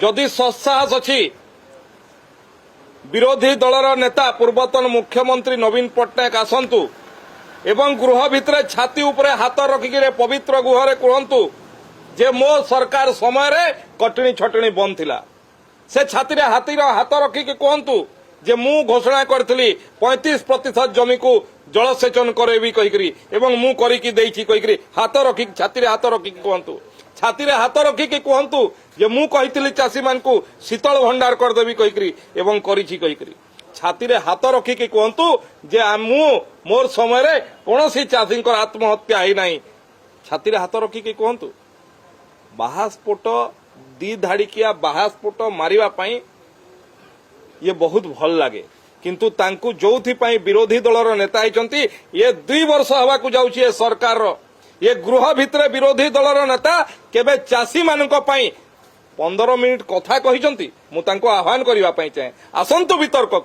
जदि सत्साहस अच्छी विरोधी दलर नेता पूर्वतन मुख्यमंत्री नवीन पट्टनायक आसतु एवं गृह भितर छाती उपरे हाथ रखिक पवित्र गुहरे कहतु जे मो सरकार समय रे कटनी छटनी बंद थिला से छाती रे हाथ रखिक कहतु जे मु घोषणा करथली 35% जमी को जलसेचन करेबी कहिकरी एवं मु करिकी देइछि कहिकरी हाथ रखिक छाती रे हाथ रखिक कहतु छाती रे हाथ रखिक कहतु जे मु कहितली चासी मान को शीतल भंडार कर देबी कहिकरी एवं करिछि कहिकरी छाती रे हाथ रखिक कहतु जे मु मोर समय रे कोनोसी चासी को आत्महत्या है नाही छाती रे हाथ रखिक कहतु बाहास्फोट दी धाड़िकिया बाहास्फोट मारिबा पई ये बहुत भल लगे किंतु तांकु जोथि पई विरोधी दलर नेता आइचंती ये 2 वर्ष हवा को जाउछि ये सरकार रो ये गृह भितर विरोधी दलर नेता केबे चासी मानक पई 15 मिनिट कथा कहिचंती मु तांको आह्वान करिवा पई चाहे आसंतु वितर्क को